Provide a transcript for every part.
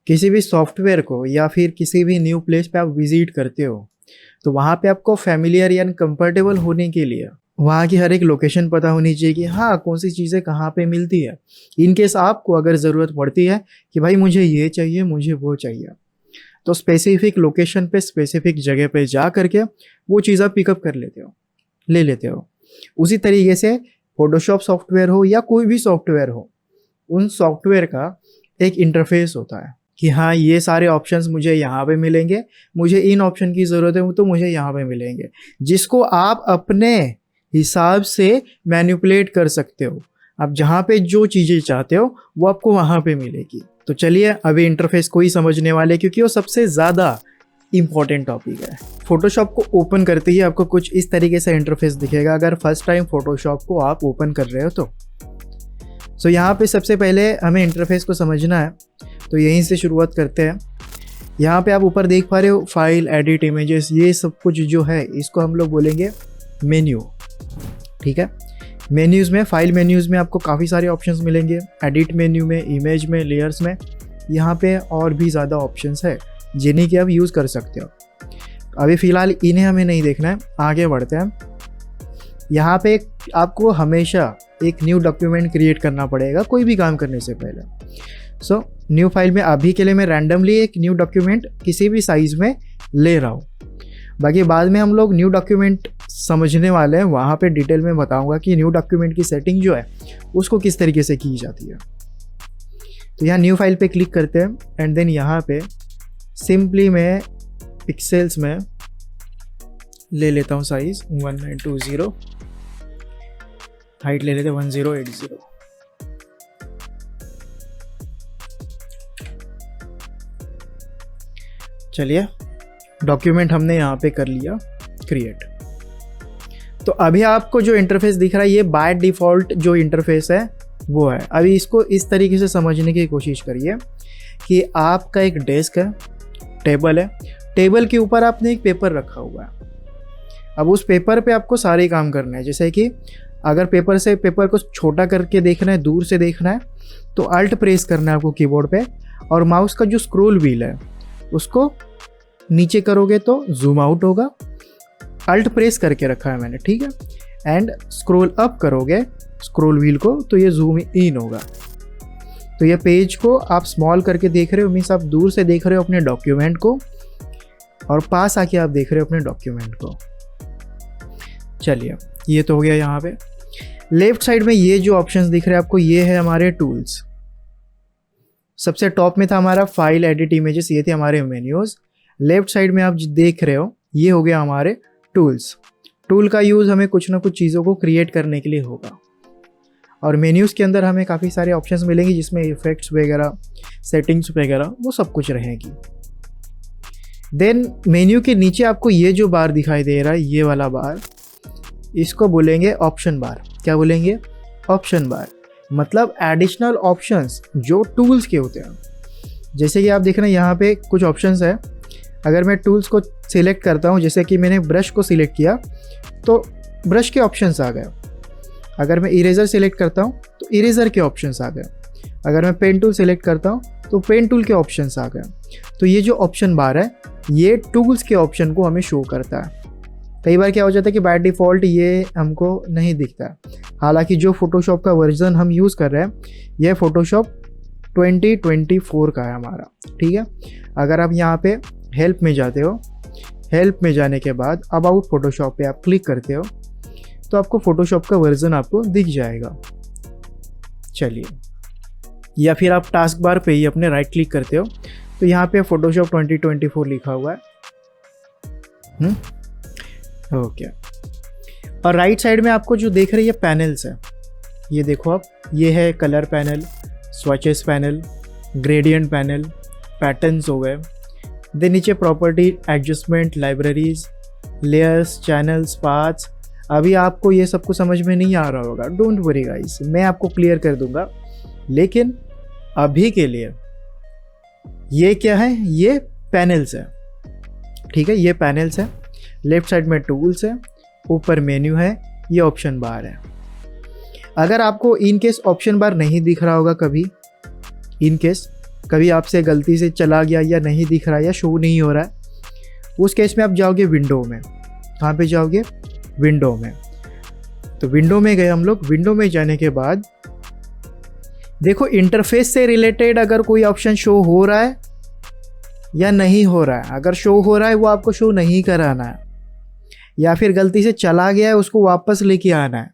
किसी भी सॉफ्टवेयर को या फिर किसी भी न्यू प्लेस पे आप विजिट करते हो, तो वहाँ पे आपको फैमिलियर या कंफर्टेबल होने के लिए वहाँ की हर एक लोकेशन पता होनी चाहिए कि हाँ कौन सी चीज़ें कहाँ पे मिलती है। इन केस आपको अगर ज़रूरत पड़ती है कि भाई मुझे ये चाहिए, मुझे वो चाहिए, तो स्पेसिफिक लोकेशन पे स्पेसिफिक जगह पे जा करके वो चीज़ आप पिकअप कर लेते हो, ले लेते हो। उसी तरीके से फोटोशॉप सॉफ्टवेयर हो या कोई भी सॉफ्टवेयर हो, उन सॉफ्टवेयर का एक इंटरफेस होता है कि हाँ ये सारे ऑप्शंस मुझे यहाँ पे मिलेंगे, मुझे इन ऑप्शन की ज़रूरत है तो मुझे यहाँ पे मिलेंगे, जिसको आप अपने हिसाब से मैनिपुलेट कर सकते हो। आप जहाँ पे जो चीज़ें चाहते हो वो आपको वहाँ पे मिलेगी। तो चलिए अभी इंटरफेस को ही समझने वाले, क्योंकि वो सबसे ज़्यादा इम्पॉर्टेंट टॉपिक है। फोटोशॉप को ओपन करते ही आपको कुछ इस तरीके से इंटरफेस दिखेगा अगर फर्स्ट टाइम फोटोशॉप को आप ओपन कर रहे हो तो। सो यहाँ पे सबसे पहले हमें इंटरफेस को समझना है, तो यहीं से शुरुआत करते हैं। यहाँ पे आप ऊपर देख पा रहे हो फाइल, एडिट, इमेजेस, ये सब कुछ जो है इसको हम लोग बोलेंगे मेन्यू। ठीक है, मेन्यूज़ में, फाइल मेन्यूज़ में आपको काफ़ी सारे ऑप्शंस मिलेंगे। एडिट मेन्यू में, इमेज में, लेयर्स में, यहाँ पे और भी ज़्यादा ऑप्शंस है जिन्हें कि आप यूज़ कर सकते हो। अभी फ़िलहाल इन्हें हमें नहीं देखना है, आगे बढ़ते हैं। यहाँ पे आपको हमेशा एक न्यू डॉक्यूमेंट क्रिएट करना पड़ेगा कोई भी काम करने से पहले। सो न्यू फाइल में अभी के लिए मैं रैंडमली एक न्यू डॉक्यूमेंट किसी भी साइज़ में ले रहा हूँ। बाकी बाद में हम लोग न्यू डॉक्यूमेंट समझने वाले हैं, वहाँ पे डिटेल में बताऊँगा कि न्यू डॉक्यूमेंट की सेटिंग जो है उसको किस तरीके से की जाती है। तो यहाँ न्यू फाइल पे क्लिक करते हैं एंड देन यहाँ पे सिंपली मैं पिक्सेल्स में ले लेता हूँ साइज़ 1920, हाइट ले लेते हैं 1080। चलिए डॉक्यूमेंट हमने यहाँ पे कर लिया क्रिएट। तो अभी आपको जो इंटरफेस दिख रहा है ये बाय डिफ़ॉल्ट जो इंटरफेस है वो है। अभी इसको इस तरीके से समझने की कोशिश करिए कि आपका एक डेस्क है, टेबल है, टेबल के ऊपर आपने एक पेपर रखा हुआ है। अब उस पेपर पे आपको सारे काम करने हैं, जैसे कि अगर पेपर को छोटा करके देखना है, दूर से देखना है, तो अल्ट प्रेस करना है आपको कीबोर्ड पे, और माउस का जो स्क्रॉल व्हील है उसको नीचे करोगे तो जूम आउट होगा। अल्ट प्रेस करके रखा है मैंने, ठीक है। एंड स्क्रॉल अप करोगे स्क्रॉल व्हील को तो ये जूम इन होगा। तो ये पेज को आप स्मॉल करके देख रहे हो, मीन्स आप दूर से देख रहे हो अपने डॉक्यूमेंट को, और पास आके आप देख रहे हो अपने डॉक्यूमेंट को। चलिए ये तो हो गया। यहाँ पे लेफ्ट साइड में ये जो ऑप्शंस दिख रहे हैं आपको, ये है हमारे टूल्स। सबसे टॉप में था हमारा फाइल, एडिट, इमेजेस, ये थे हमारे मेन्यूज़। लेफ्ट साइड में आप देख रहे हो ये हो गया हमारे टूल्स। टूल का यूज़ हमें कुछ ना कुछ चीज़ों को क्रिएट करने के लिए होगा, और मेन्यूज़ के अंदर हमें काफ़ी सारे ऑप्शंस मिलेंगे जिसमें इफेक्ट्स वगैरह, सेटिंग्स वगैरह, वो सब कुछ रहेगी। देन मेन्यू के नीचे आपको ये जो बार दिखाई दे रहा है, ये वाला बार, इसको बोलेंगे ऑप्शन बार। क्या बोलेंगे? ऑप्शन बार। मतलब एडिशनल ऑप्शंस जो टूल्स के होते हैं। जैसे कि आप देख रहे हैं यहाँ पे कुछ ऑप्शंस है। अगर मैं टूल्स को सिलेक्ट करता हूँ, जैसे कि मैंने ब्रश को सिलेक्ट किया तो ब्रश के ऑप्शंस आ गए। अगर मैं इरेज़र सिलेक्ट करता हूँ तो इरेज़र के ऑप्शंस आ गए। अगर मैं पेन टूल सिलेक्ट करता हूँ तो पेन टूल के ऑप्शंस आ गए। तो ये जो ऑप्शन बार है ये टूल्स के ऑप्शन को हमें शो करता है। कई बार क्या हो जाता है कि बाय डिफ़ॉल्ट ये हमको नहीं दिखता है। हालांकि जो फोटोशॉप का वर्जन हम यूज़ कर रहे हैं यह फोटोशॉप 2024 का है हमारा, ठीक है। अगर आप यहाँ पे हेल्प में जाते हो, हेल्प में जाने के बाद अबाउट फोटोशॉप पे आप क्लिक करते हो तो आपको फोटोशॉप का वर्जन आपको दिख जाएगा। चलिए, या फिर आप टास्क बार पे ही अपने राइट क्लिक करते हो तो यहाँ पे फोटोशॉप 2024 लिखा हुआ है। ओके। और राइट साइड में आपको जो देख रहे हैं ये पैनल्स है। ये देखो आप, ये है colour panel, swatches panel, gradient panel, patterns हो गए। देन नीचे property, adjustment, libraries, layers, channels, paths. अभी आपको ये सब कुछ समझ में नहीं आ रहा होगा, डोंट वरी गाइस, मैं आपको क्लियर कर दूंगा। लेकिन अभी के लिए ये क्या है? ये पैनल्स है, ठीक है। ये पैनल्स है। लेफ्ट साइड में टूल्स है, ऊपर मेन्यू है, ये ऑप्शन बार है। अगर आपको इन केस ऑप्शन बार नहीं दिख रहा होगा कभी, इन केस, कभी आपसे गलती से चला गया या नहीं दिख रहा या शो नहीं हो रहा है, उस केस में आप जाओगे विंडो में। कहाँ पे जाओगे? विंडो में। तो विंडो में गए हम लोग। विंडो में जाने के बाद देखो इंटरफेस से रिलेटेड अगर कोई ऑप्शन शो हो रहा है या नहीं हो रहा है। अगर शो हो रहा है वो आपको शो नहीं कराना है, या फिर गलती से चला गया है उसको वापस लेके आना है,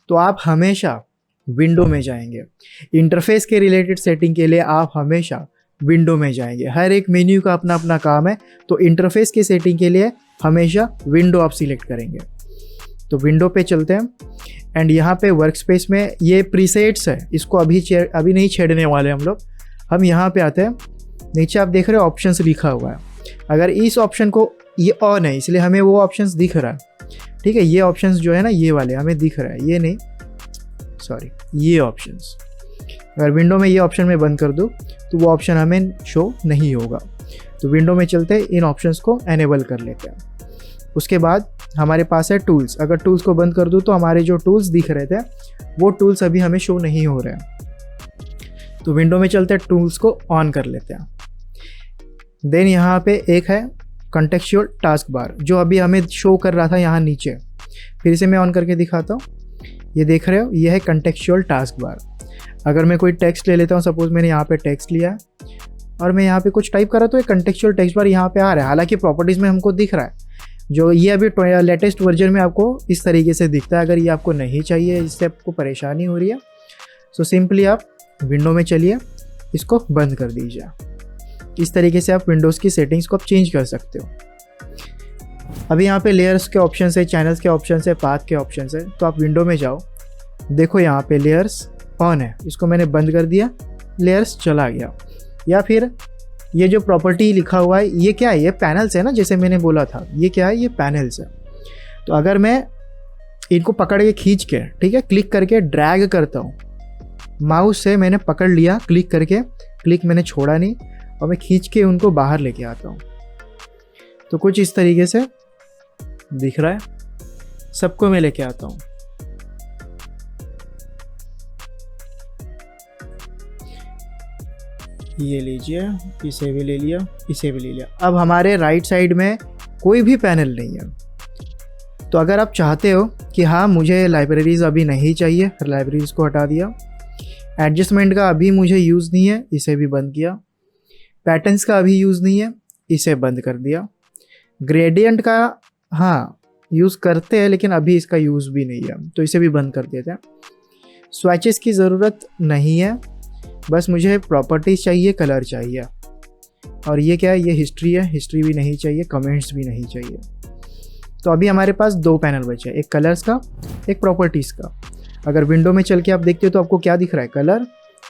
तो आप हमेशा विंडो में जाएंगे। इंटरफेस के रिलेटेड सेटिंग के लिए आप हमेशा विंडो में जाएंगे। हर एक मेन्यू का अपना अपना काम है, तो इंटरफेस की सेटिंग के लिए हमेशा विंडो आप सिलेक्ट करेंगे। तो विंडो पे चलते हैं एंड यहाँ पे वर्क स्पेस में ये प्रीसेट्स है, इसको अभी नहीं छेड़ने वाले हम लोग। हम यहाँ पे आते हैं, नीचे आप देख रहे हो ऑप्शंस लिखा हुआ है। अगर इस ऑप्शन को, ये ऑन है इसलिए हमें वो ऑप्शंस दिख रहा है, ठीक है। ये ऑप्शंस जो है ना ये वाले हमें दिख रहा है, ये नहीं, सॉरी ये ऑप्शंस। अगर विंडो में ये ऑप्शन मैं बंद कर दूँ तो वो ऑप्शन हमें शो नहीं होगा। तो विंडो में चलते इन ऑप्शंस को एनेबल कर लेते हैं। उसके बाद हमारे पास है टूल्स। अगर टूल्स को बंद कर दूँ तो हमारे जो टूल्स दिख रहे थे वो टूल्स अभी हमें शो नहीं हो रहे हैं। तो विंडो में चलते हैं, टूल्स को ऑन कर लेते हैं। देन यहाँ पे एक है कॉन्टेक्चुअल टास्क बार जो अभी हमें शो कर रहा था यहाँ नीचे। फिर से मैं ऑन करके दिखाता हूँ, ये देख रहे हो ये है कॉन्टेक्चुअल टास्क बार। अगर मैं कोई टेक्स्ट ले लेता हूँ, सपोज मैंने यहाँ पे टेक्स्ट लिया है और मैं यहाँ पे कुछ टाइप कर रहा तो ये कॉन्टेक्चुअल टेक्स्ट बार यहाँ पे आ रहा है। हालांकि प्रॉपर्टीज़ में हमको दिख रहा है, जो ये अभी लेटेस्ट वर्जन में आपको इस तरीके से दिखता है। अगर ये आपको नहीं चाहिए, इससे आपको परेशानी हो रही है, सो सिंपली आप विंडो में चलिए, इसको बंद कर दीजिए। इस तरीके से आप विंडोज़ की सेटिंग्स को आप चेंज कर सकते हो। अभी यहाँ पे लेयर्स के ऑप्शन है, चैनल्स के ऑप्शन है, पाथ के ऑप्शन है। तो आप विंडो में जाओ, देखो यहाँ पे लेयर्स ऑन है, इसको मैंने बंद कर दिया, लेयर्स चला गया। या फिर ये जो प्रॉपर्टी लिखा हुआ है ये क्या है? ये पैनल्स है ना, जैसे मैंने बोला था, ये क्या है? ये पैनल्स है। तो अगर मैं इनको पकड़ के खींच के, ठीक है, क्लिक करके ड्रैग करता हूँ, माउस से मैंने पकड़ लिया क्लिक करके, क्लिक मैंने छोड़ा नहीं, और मैं खींच के उनको बाहर लेके आता हूँ, तो कुछ इस तरीके से दिख रहा है। सबको मैं लेके आता हूँ। ये लीजिए, इसे भी ले लिया, इसे भी ले लिया। अब हमारे राइट साइड में कोई भी पैनल नहीं है। तो अगर आप चाहते हो कि हाँ मुझे लाइब्रेरीज अभी नहीं चाहिए, लाइब्रेरीज को हटा दिया। एडजस्टमेंट का अभी मुझे यूज़ नहीं है, इसे भी बंद किया। पैटर्न्स का अभी यूज़ नहीं है, इसे बंद कर दिया। ग्रेडियंट का हाँ यूज़ करते हैं लेकिन अभी इसका यूज़ भी नहीं है, तो इसे भी बंद कर देते हैं। स्वैचेस की ज़रूरत नहीं है, बस मुझे प्रॉपर्टीज चाहिए, कलर चाहिए। और ये क्या है? ये हिस्ट्री है, हिस्ट्री भी नहीं चाहिए, कमेंट्स भी नहीं चाहिए। तो अभी हमारे पास दो पैनल बचे हैं, एक कलर्स का, एक प्रॉपर्टीज़ का। अगर विंडो में चल के आप देखते हो तो आपको क्या दिख रहा है? Colour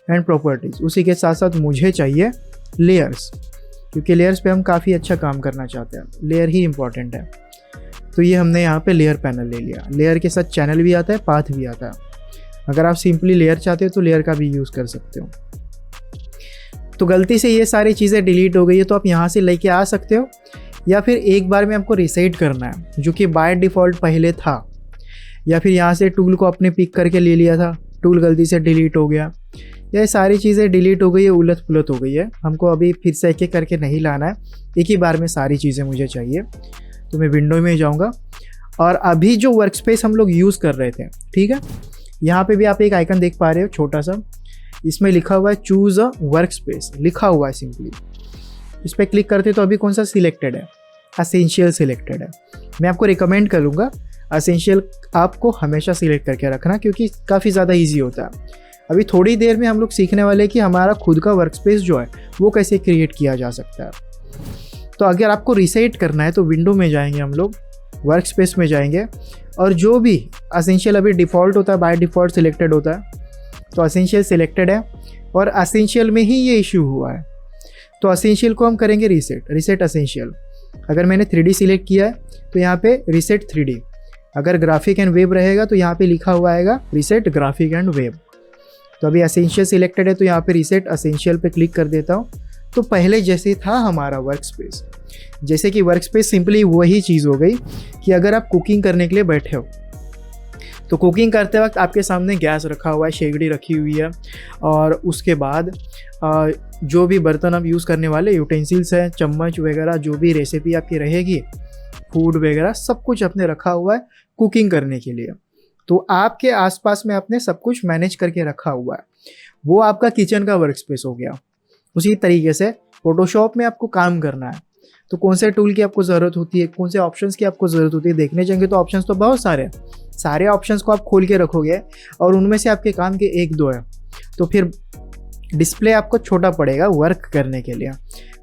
and properties. उसी के साथ साथ मुझे चाहिए लेयर्स, क्योंकि लेयर्स पे हम काफ़ी अच्छा काम करना चाहते हैं, लेयर ही इंपॉर्टेंट है। तो ये हमने यहाँ पे लेयर पैनल ले लिया। लेयर के साथ चैनल भी आता है, पाथ भी आता है। अगर आप सिंपली लेयर चाहते हो तो लेयर का भी यूज़ कर सकते हो। तो गलती से ये सारी चीज़ें डिलीट हो गई है, तो आप यहाँ से लेके आ सकते हो, या फिर एक बार में आपको रीसेट करना है जो कि बाय डिफ़ॉल्ट पहले था, या फिर यहाँ से टूल को आपने पिक करके ले लिया था, टूल गलती से डिलीट हो गया, ये सारी चीज़ें डिलीट हो गई है, उलट पुलट हो गई है। हमको अभी फिर से एक एक करके नहीं लाना है, एक ही बार में सारी चीज़ें मुझे चाहिए। तो मैं विंडो में जाऊँगा और अभी जो वर्क स्पेस हम लोग यूज़ कर रहे थे, ठीक है, यहाँ पे भी आप एक आइकन देख पा रहे हो छोटा सा, इसमें लिखा हुआ है चूज़ अ वर्क स्पेस, लिखा हुआ है सिंपली। इस पर क्लिक करते तो अभी कौन सा सिलेक्टेड है? असेंशियल सिलेक्टेड है। मैं आपको रिकमेंड करूँगा असेंशियल आपको हमेशा सिलेक्ट करके रखना, क्योंकि काफ़ी ज़्यादा ईजी होता है। अभी थोड़ी देर में हम लोग सीखने वाले हैं कि हमारा खुद का वर्क स्पेस जो है वो कैसे क्रिएट किया जा सकता है। तो अगर आपको रीसेट करना है तो विंडो में जाएंगे हम लोग, वर्क स्पेस में जाएंगे, और जो भी असेंशियल अभी डिफ़ॉल्ट होता है, बाय डिफ़ॉल्ट सिलेक्टेड होता है, तो असेंशियल सिलेक्टेड है और असेंशियल में ही ये इशू हुआ है। तो असेंशियल को हम करेंगे रीसेट असेंशियल। अगर मैंने 3D सिलेक्ट किया है तो यहाँ पे रीसेट 3D। अगर ग्राफिक एंड वेब रहेगा तो यहाँ पे लिखा हुआ आएगा रीसेट ग्राफिक एंड वेब। तो अभी असेंशियल सिलेक्टेड है तो यहाँ पे रीसेट असेंशियल पे क्लिक कर देता हूँ। तो पहले जैसे था हमारा वर्क स्पेस, जैसे कि वर्क स्पेस सिंपली वही चीज़ हो गई कि अगर आप कुकिंग करने के लिए बैठे हो तो कुकिंग करते वक्त आपके सामने गैस रखा हुआ है, शेगड़ी रखी हुई है, और उसके बाद जो भी बर्तन आप यूज़ करने वाले यूटेंसिल्स हैं, चम्मच वगैरह, जो भी रेसिपी आपकी रहेगी, फूड वगैरह सब कुछ आपने रखा हुआ है कुकिंग करने के लिए। तो आपके आसपास में आपने सब कुछ मैनेज करके रखा हुआ है, वो आपका किचन का वर्क स्पेस हो गया। उसी तरीके से फोटोशॉप में आपको काम करना है तो कौन से टूल की आपको ज़रूरत होती है, कौन से ऑप्शंस की आपको ज़रूरत होती है, देखने जाएंगे तो ऑप्शंस तो बहुत सारे हैं। सारे ऑप्शंस को आप खोल के रखोगे और उनमें से आपके काम के एक दो है, तो फिर डिस्प्ले आपको छोटा पड़ेगा वर्क करने के लिए।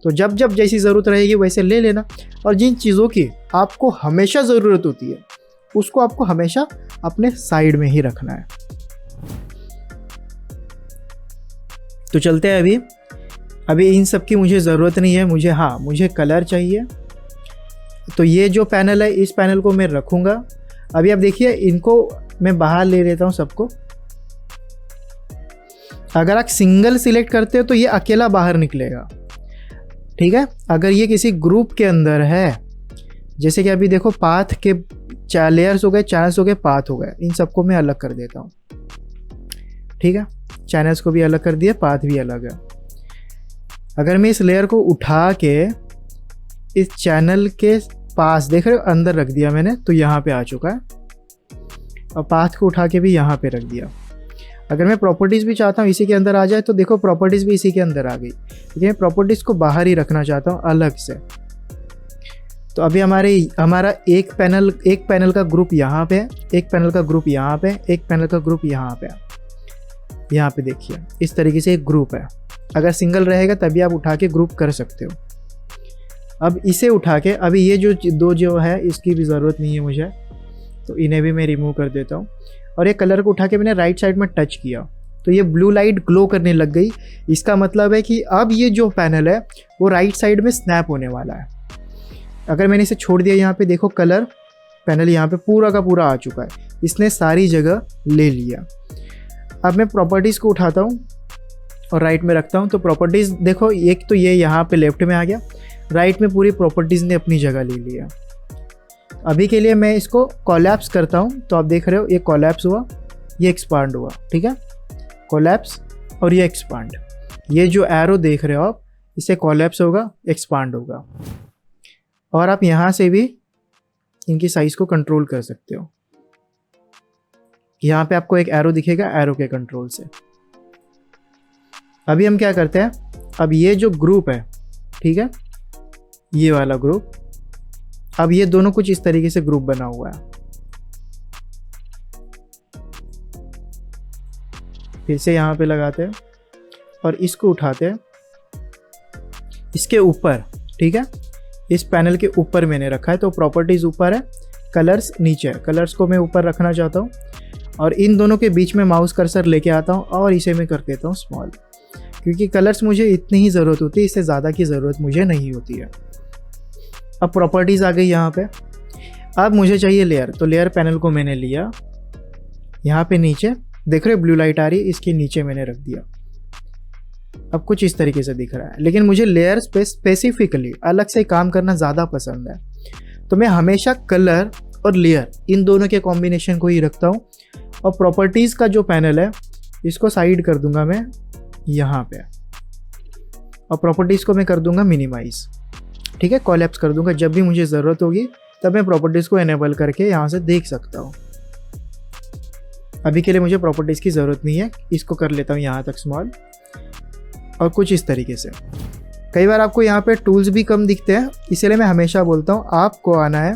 तो जब जब जैसी ज़रूरत रहेगी वैसे ले लेना, और जिन चीज़ों की आपको हमेशा ज़रूरत होती है उसको आपको हमेशा अपने साइड में ही रखना है। तो चलते हैं अभी इन सब की मुझे ज़रूरत नहीं है, मुझे कलर चाहिए। तो ये जो पैनल है इस पैनल को मैं रखूँगा। अभी आप देखिए, इनको मैं बाहर ले लेता हूँ सबको। अगर आप सिंगल सिलेक्ट करते हो तो ये अकेला बाहर निकलेगा, ठीक है। अगर ये किसी ग्रुप के अंदर है, जैसे कि अभी देखो पाथ के 4 लेयर्स हो गए, चैनल्स हो गए, पाथ हो गए, इन सबको मैं अलग कर देता हूँ, ठीक है। चैनल्स को भी अलग कर दिया, पाथ भी अलग है। अगर मैं इस लेयर को उठा के इस चैनल के पास, देख रहे हो, अंदर रख दिया मैंने, तो यहाँ पे आ चुका है। और पाथ को उठा के भी यहाँ पे रख दिया। अगर मैं प्रॉपर्टीज़ भी चाहता हूँ इसी के अंदर आ जाए, तो देखो प्रॉपर्टीज़ भी इसी के अंदर आ गई, लेकिन मैं प्रॉपर्टीज़ को बाहर ही रखना चाहता हूँ अलग से। तो अभी हमारा एक पैनल का ग्रुप यहाँ पे है, एक पैनल का ग्रुप यहाँ पे, एक पैनल का ग्रुप यहाँ पे। यहाँ पे देखिए इस तरीके से एक ग्रुप है। अगर सिंगल रहेगा तभी आप उठा के ग्रुप कर सकते हो। अब इसे उठा के, अभी ये जो दो जो है इसकी भी ज़रूरत नहीं है मुझे, तो इन्हें भी मैं रिमूव कर देता हूँ। और ये कलर को उठा के मैंने राइट साइड में टच किया तो ये ब्लू लाइट ग्लो करने लग गई। इसका मतलब है कि अब ये जो पैनल है वो राइट साइड में स्नैप होने वाला है। अगर मैंने इसे छोड़ दिया, यहाँ पे देखो कलर पैनल यहाँ पे पूरा का पूरा आ चुका है, इसने सारी जगह ले लिया। अब मैं प्रॉपर्टीज़ को उठाता हूँ और राइट में रखता हूँ। तो प्रॉपर्टीज़ देखो, एक तो ये यहाँ पे लेफ्ट में आ गया, राइट में पूरी प्रॉपर्टीज़ ने अपनी जगह ले लिया। अभी के लिए मैं इसको कोलैप्स करता हूँ, तो आप देख रहे हो ये कोलैप्स हुआ, ये एक्सपांड हुआ, ठीक है। कोलैप्स और ये एक्सपांड, ये जो एरो देख रहे हो आप, इसे कोलैप्स होगा, एक्सपांड होगा। और आप यहाँ से भी इनकी साइज़ को कंट्रोल कर सकते हो। यहाँ पे आपको एक एरो दिखेगा, एरो के कंट्रोल से। अभी हम क्या करते हैं, अब ये जो ग्रुप है, ठीक है, ये वाला ग्रुप, अब ये दोनों कुछ इस तरीके से ग्रुप बना हुआ है। फिर से यहाँ पे लगाते हैं और इसको उठाते हैं इसके ऊपर, ठीक है। इस पैनल के ऊपर मैंने रखा है, तो प्रॉपर्टीज़ ऊपर है, कलर्स नीचे है। कलर्स को मैं ऊपर रखना चाहता हूँ और इन दोनों के बीच में माउस कर्सर लेके आता हूँ और इसे मैं कर देता हूँ स्मॉल, क्योंकि कलर्स मुझे इतनी ही ज़रूरत होती है, इससे ज़्यादा की ज़रूरत मुझे नहीं होती है। अब प्रॉपर्टीज़ आ गई यहाँ पे। अब मुझे चाहिए लेयर, तो लेयर पैनल को मैंने लिया, यहाँ पे नीचे देख रहे हो ब्लू लाइट आ रही है, इसके नीचे मैंने रख दिया। अब कुछ इस तरीके से दिख रहा है, लेकिन मुझे लेयर स्पेसिफिकली अलग से काम करना ज़्यादा पसंद है, तो मैं हमेशा कलर और लेयर इन दोनों के कॉम्बिनेशन को ही रखता हूँ। और प्रॉपर्टीज़ का जो पैनल है इसको साइड कर दूंगा मैं यहाँ पे, और प्रॉपर्टीज़ को मैं कर दूंगा मिनिमाइज़, ठीक है, कोलैप्स कर दूंगा। जब भी मुझे ज़रूरत होगी तब मैं प्रॉपर्टीज़ को इनेबल करके यहाँ से देख सकता हूँ। अभी के लिए मुझे प्रॉपर्टीज़ की ज़रूरत नहीं है, इसको कर लेता हूँ यहाँ तक स्मॉल, और कुछ इस तरीके से। कई बार आपको यहाँ पे टूल्स भी कम दिखते हैं, इसलिए मैं हमेशा बोलता हूँ आपको आना है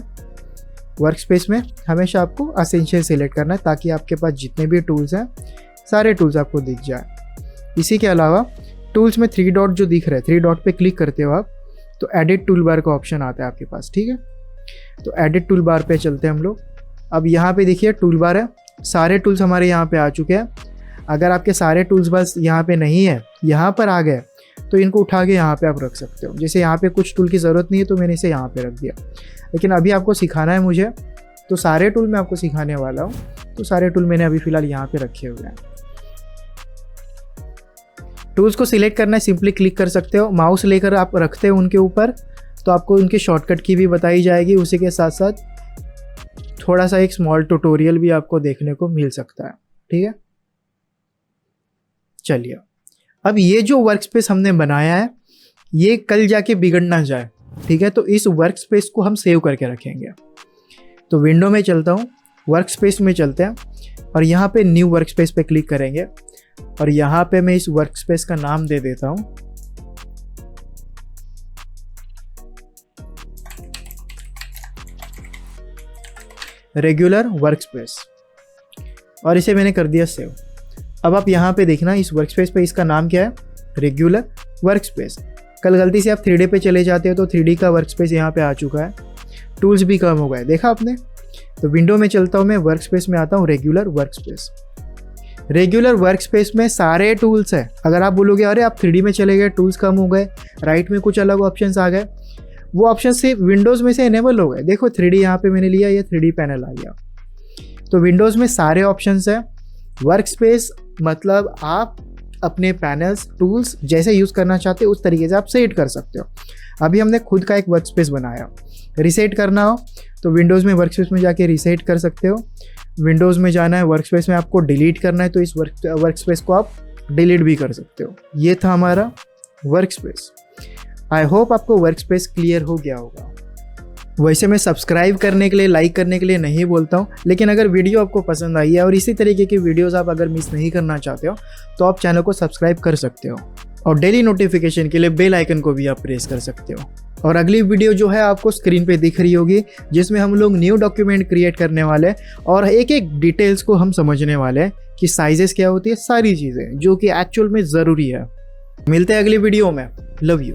वर्क स्पेस में, हमेशा आपको असेंशियल सेलेक्ट करना है, ताकि आपके पास जितने भी टूल्स हैं सारे टूल्स आपको दिख जाए। इसी के अलावा टूल्स में 3 डॉट जो दिख रहे हैं, 3 डॉट पे क्लिक करते हो आप, तो एडिट टूल बार का ऑप्शन आता है आपके पास, ठीक है। तो एडिट टूल बार पे चलते हैं हम लोग। अब यहाँ पे देखिए टूल बार है, सारे टूल्स हमारे यहाँ पे आ चुके हैं। अगर आपके सारे टूल्स बस यहाँ पे नहीं है, यहाँ पर आ गए, तो इनको उठा के यहाँ पे आप रख सकते हो। जैसे यहाँ पे कुछ टूल की ज़रूरत नहीं है तो मैंने इसे यहाँ पे रख दिया, लेकिन अभी आपको सिखाना है मुझे, तो सारे टूल मैं आपको सिखाने वाला हूँ। तो सारे टूल मैंने अभी फ़िलहाल यहाँ पे रखे हुए हैं। टूल्स को सिलेक्ट करना है, सिंपली क्लिक कर सकते हो। माउस लेकर आप रखते हो उनके ऊपर, तो आपको उनकी शॉर्टकट की भी बताई जाएगी। उसी के साथ साथ थोड़ा सा एक स्मॉल ट्यूटोरियल भी आपको देखने को मिल सकता है। ठीक है, चलिए अब ये जो वर्क स्पेस हमने बनाया है ये कल जाके बिगड़ ना जाए। ठीक है, तो इस वर्क स्पेस को हम सेव करके रखेंगे। तो विंडो में चलता हूँ, वर्क स्पेस में चलते हैं और यहाँ पे न्यू वर्क स्पेस पे क्लिक करेंगे और यहाँ पे मैं इस वर्क स्पेस का नाम दे देता हूँ रेगुलर वर्क स्पेस और इसे मैंने कर दिया सेव। अब आप यहाँ पे देखना इस वर्क स्पेस पे इसका नाम क्या है, रेगुलर वर्क स्पेस। कल गलती से आप 3D पे चले जाते हो तो 3D का वर्क स्पेस यहाँ पे आ चुका है, टूल्स भी कम हो गए, देखा आपने। तो विंडो में चलता हूँ, मैं वर्क स्पेस में आता हूँ, regular work space. Regular work space में सारे टूल्स है। अगर आप बोलोगे अरे आप 3D में चले गए, टूल्स कम हो गए, राइट में कुछ अलग ऑप्शंस आ गए, वो ऑप्शन सिर्फ विंडोज़ में से इनेबल हो गए। देखो 3D यहाँ पे मैंने लिया, ये 3D पैनल आ गया। तो विंडोज़ में सारे ऑप्शंस है। वर्क स्पेस मतलब आप अपने पैनल्स टूल्स जैसे यूज़ करना चाहते हो उस तरीके से आप सेट कर सकते हो। अभी हमने खुद का एक वर्क स्पेस बनाया, रीसेट करना हो तो विंडोज़ में वर्क स्पेस में जाके रीसेट कर सकते हो। विंडोज़ में जाना है, वर्क स्पेस में आपको डिलीट करना है तो इस वर्क स्पेस को आप डिलीट भी कर सकते हो। ये था हमारा वर्क स्पेस। आई होप आपको वर्क स्पेस क्लियर हो गया होगा। वैसे मैं सब्सक्राइब करने के लिए, लाइक करने के लिए नहीं बोलता हूँ, लेकिन अगर वीडियो आपको पसंद आई है और इसी तरीके की वीडियोस आप अगर मिस नहीं करना चाहते हो तो आप चैनल को सब्सक्राइब कर सकते हो और डेली नोटिफिकेशन के लिए बेल आइकन को भी आप प्रेस कर सकते हो। और अगली वीडियो जो है आपको स्क्रीन पे दिख रही होगी, जिसमें हम लोग न्यू डॉक्यूमेंट क्रिएट करने वाले हैं और एक एक डिटेल्स को हम समझने वाले हैं कि साइजेस क्या होती है, सारी चीज़ें जो कि एक्चुअल में ज़रूरी है। मिलते हैं अगली वीडियो में। Love you.